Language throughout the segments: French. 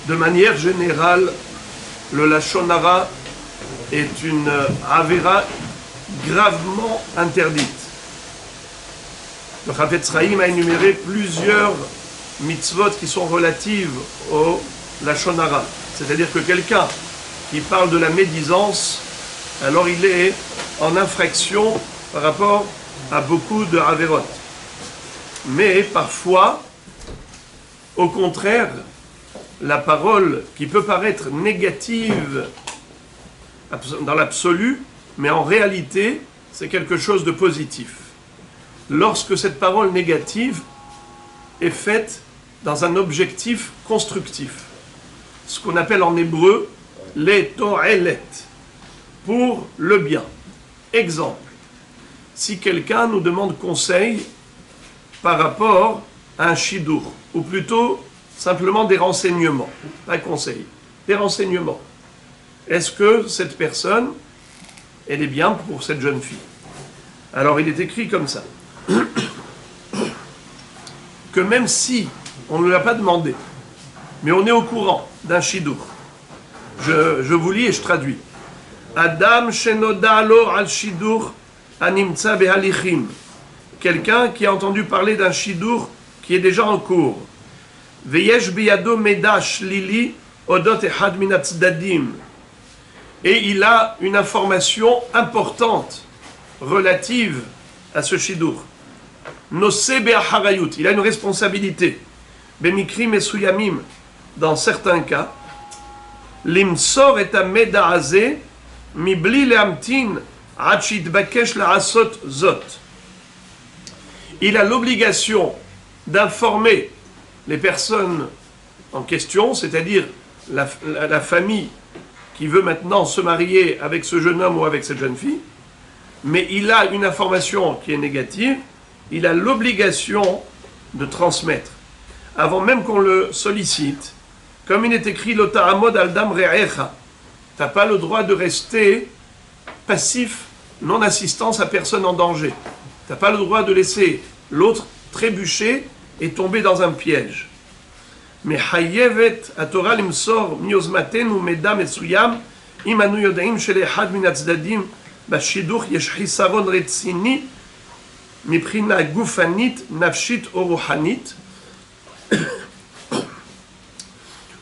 De manière générale, le Lachon Hara est une Avera gravement interdite. Le Chafetz Chaim a énuméré plusieurs mitzvot qui sont relatives au Lachon Hara. C'est-à-dire que quelqu'un qui parle de la médisance, alors il est en infraction par rapport à beaucoup de Averot. Mais parfois, au contraire, la parole qui peut paraître négative dans l'absolu, mais en réalité, c'est quelque chose de positif. Lorsque cette parole négative est faite dans un objectif constructif, ce qu'on appelle en hébreu les to'elet, pour le bien. Exemple, si quelqu'un nous demande conseil par rapport à un shidur, ou plutôt simplement des renseignements, pas conseil, des renseignements. Est-ce que cette personne, elle est bien pour cette jeune fille? Alors il est écrit comme ça, que même si on ne l'a pas demandé, mais on est au courant d'un shidur, je vous lis et je traduis. Adam shenoda lo al shidur animtza behalichim. Quelqu'un qui a entendu parler d'un shidur qui est déjà en cours. Veyesh biyado medash lili odot ehad min hatzdadim. Et il a une information importante relative à ce shidur. Nose be'acharayut. Il a une responsabilité. Bemikri mesuyamim. Dans certains cas. Limsor et ameda azeh mibli lehamtin ad shitbakesh la'asot zot. Il a l'obligation d'informer les personnes en question, c'est-à-dire la famille qui veut maintenant se marier avec ce jeune homme ou avec cette jeune fille, mais il a une information qui est négative, il a l'obligation de transmettre, avant même qu'on le sollicite. Comme il est écrit, l'ota'amod al-dam re'echa, tu n'as pas le droit de rester passif, non-assistance à personne en danger. Tu n'as pas le droit de laisser l'autre trébucher et tomber dans un piège. Mais hayevet atorah limsor miozmatenu medam etzuyam imanu yodaim shel echad min hatzdadim bashiduch yesh chisaron retzini mibchina gufanit nafshit ou ruhanit.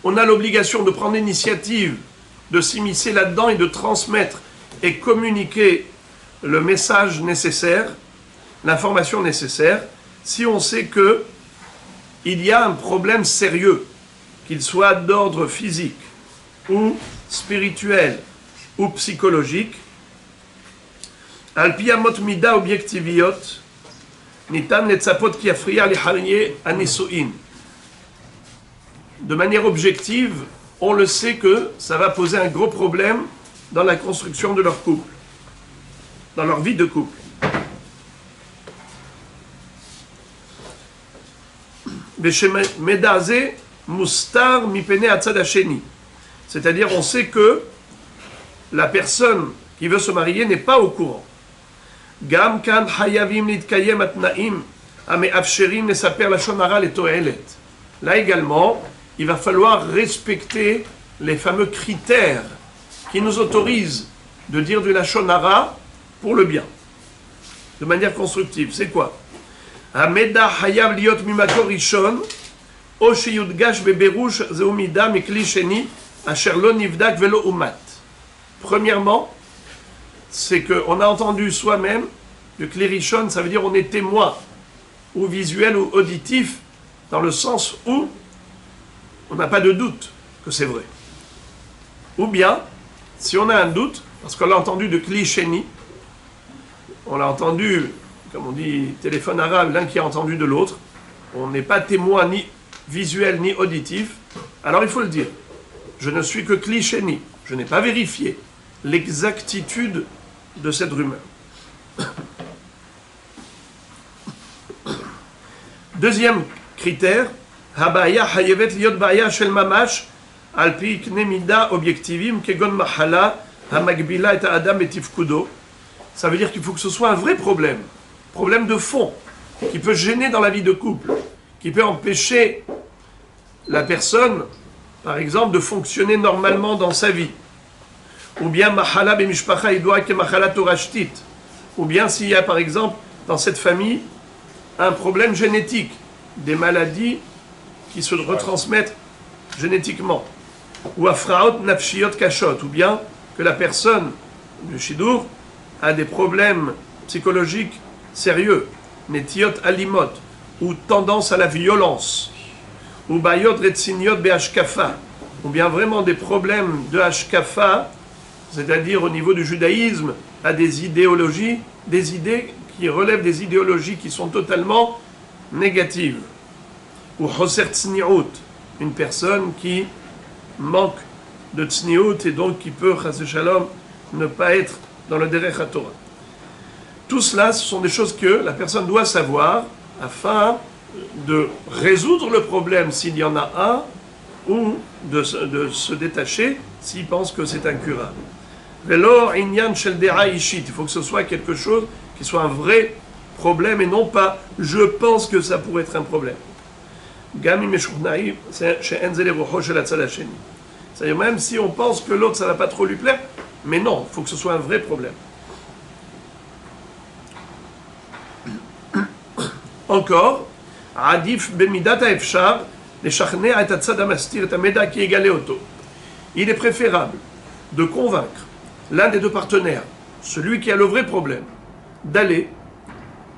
On a l'obligation de prendre l'initiative de s'immiscer là-dedans et de transmettre et communiquer le message nécessaire, l'information nécessaire, si on sait que il y a un problème sérieux, qu'il soit d'ordre physique ou spirituel ou psychologique. Al pi amot mida objektiviot nitan letzapot ki yafriya liharye anisuin. De manière objective, on le sait que ça va poser un gros problème dans la construction de leur couple, dans leur vie de couple. C'est-à-dire, on sait que la personne qui veut se marier n'est pas au courant. Là également, il va falloir respecter les fameux critères qui nous autorisent de dire du Lachon Hara pour le bien, de manière constructive. C'est quoi? Hameda hayav liot mimakor rishon, o sheyudgash beberush zeumida mikli sheni, asher lo nivdak velo umat. Premièrement, c'est qu'on a entendu soi-même, le kli rishon, ça veut dire on est témoin, ou visuel ou auditif, dans le sens où on n'a pas de doute que c'est vrai. Ou bien, si on a un doute, parce qu'on l'a entendu de kli sheni, on l'a entendu, comme on dit, téléphone arabe, l'un qui a entendu de l'autre, on n'est pas témoin ni visuel ni auditif, alors il faut le dire. Je ne suis que kli sheni, je n'ai pas vérifié l'exactitude de cette rumeur. Deuxième critère, habaya hayevet liot baya shel mamash al pi kne mida objektivim kegon mahala hamagbila et adam et tifkudo. Ça veut dire qu'il faut que ce soit un vrai problème de fond, qui peut gêner dans la vie de couple, qui peut empêcher la personne par exemple, de fonctionner normalement dans sa vie. Ou bien Mahala b'mishpacha yedua ke machala torashtit. Ou bien s'il y a, par exemple, dans cette famille, un problème génétique, des maladies qui se retransmettent génétiquement. Ou afraot nafshiyot kashot. Ou bien que la personne, le shidur, a des problèmes psychologiques sérieux, netiot alimot, ou tendance à la violence, ou bayot retziniot behashkafa, ou bien vraiment des problèmes de hashkafa, c'est-à-dire au niveau du judaïsme, à des idéologies, des idées qui relèvent des idéologies qui sont totalement négatives. Ou choser tzniut, une personne qui manque de tzniut et donc qui peut, chas shalom, ne pas être dans le derech HaTorah. Tout cela, ce sont des choses que la personne doit savoir afin de résoudre le problème s'il y en a un, ou de se détacher s'il pense que c'est incurable. Velo inyan shel dera ishit, il faut que ce soit quelque chose qui soit un vrai problème et non pas je pense que ça pourrait être un problème. Gami meshurnaï, she'en ze lerocho shel hatzad hasheni. C'est-à-dire même si on pense que l'autre ça va pas trop lui plaire, mais non, il faut que ce soit un vrai problème. Encore, Adif bemidat haefshar leshachnea et hatzad hamastir et hameda ki yegale oto. Il est préférable de convaincre l'un des deux partenaires, celui qui a le vrai problème, d'aller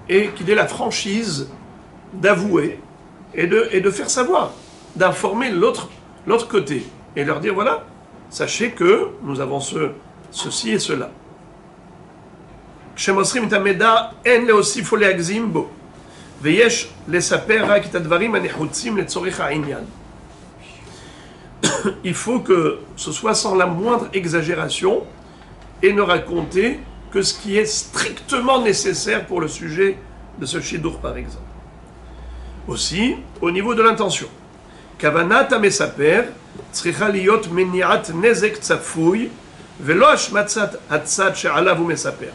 et qu'il ait la franchise d'avouer et de faire savoir, d'informer l'autre côté et leur dire voilà, sachez que nous avons ceci et cela. כשמוסרים את המידע אין להוסיף או להגזים בו, ויש לספר רק את הדברים הנחוצים לצורך העניין. Il faut que ce soit sans la moindre exagération et ne raconter que ce qui est strictement nécessaire pour le sujet de ce shidur par exemple. Aussi, au niveau de l'intention, kavanat hamesaper tzricha liot meniat nezek tzafouy velo hashmatzat hatzad she'alav hu mesaper.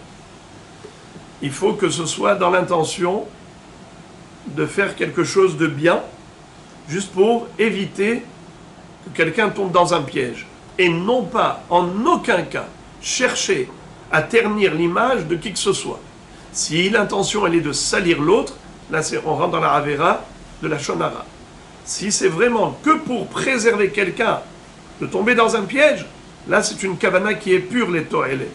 Il faut que ce soit dans l'intention de faire quelque chose de bien, juste pour éviter que quelqu'un tombe dans un piège. Et non pas, en aucun cas, chercher à ternir l'image de qui que ce soit. Si l'intention elle est de salir l'autre, là on rentre dans la Avera de la Shonara. Si c'est vraiment que pour préserver quelqu'un de tomber dans un piège, là c'est une kavana qui est pure, les toilettes.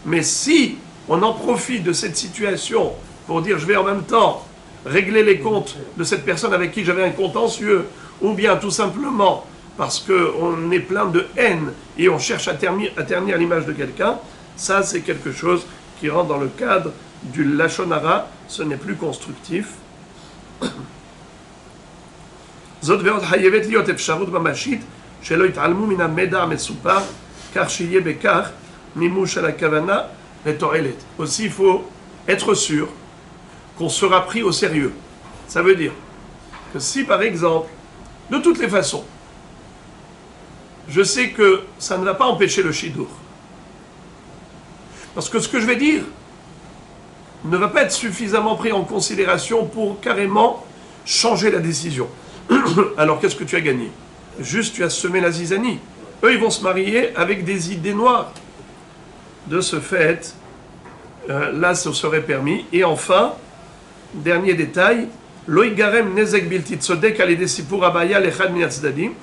Mais si on en profite de cette situation pour dire je vais en même temps régler les comptes de cette personne avec qui j'avais un contentieux, ou bien tout simplement parce qu'on est plein de haine et on cherche à ternir l'image de quelqu'un, ça c'est quelque chose qui rentre dans le cadre du Lashon Hara, ce n'est plus constructif. זאת ועוד חייבת להיות אפשרות ממשית שלא יתעלמו מן המידע המסופר כך שיהיה בכך מימוש של הכוונה לתועלת. Aussi il faut être sûr qu'on sera pris au sérieux. Ça veut dire que si par exemple, de toutes les façons, je sais que ça ne va pas empêcher le shidur, parce que ce que je vais dire ne va pas être suffisamment pris en considération pour carrément changer la décision. Alors qu'est-ce que tu as gagné? Juste tu as semé la zizanie. Eux ils vont se marier avec des idées noires. De ce fait, là ce serait permis. Et enfin, dernier détail, lo yigarem nezek bilti tzodek al yedei sipur abaya lechad min hatzdadim,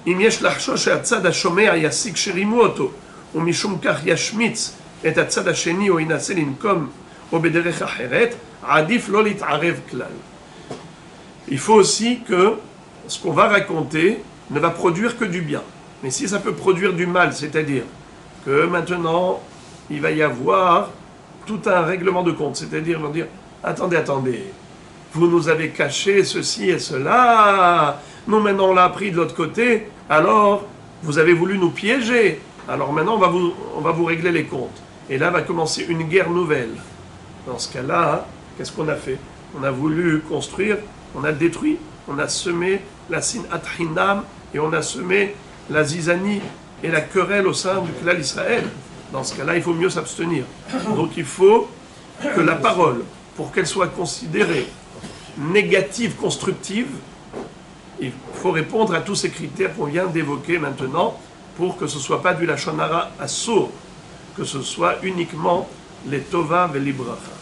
im yesh לחשוש שהצד השומע יסיק שרימו אותו, ומשום כך ישמיץ את הצד השני או ינסה לנקום או בדרך אחרת, עדיף לא להתערב כלל. Il faut aussi que ce qu'on va raconter ne va produire que du bien. Mais si ça peut produire du mal, c'est-à-dire que maintenant, il va y avoir tout un règlement de compte, c'est-à-dire ils vont dire « Attendez, vous nous avez caché ceci et cela, nous maintenant on l'a appris de l'autre côté, alors vous avez voulu nous piéger, alors maintenant on va vous régler les comptes. » Et là va commencer une guerre nouvelle. Dans ce cas-là, qu'est-ce qu'on a fait? On a voulu construire, on a détruit, on a semé la sinat hinam et on a semé la zizanie et la querelle au sein du clan Israël. Dans ce cas-là, il faut mieux s'abstenir. Donc il faut que la parole, pour qu'elle soit considérée négative, constructive, il faut répondre à tous ces critères qu'on vient d'évoquer maintenant pour que ce ne soit pas du Lachon Hara assour, que ce soit uniquement les Tova et les Bracha.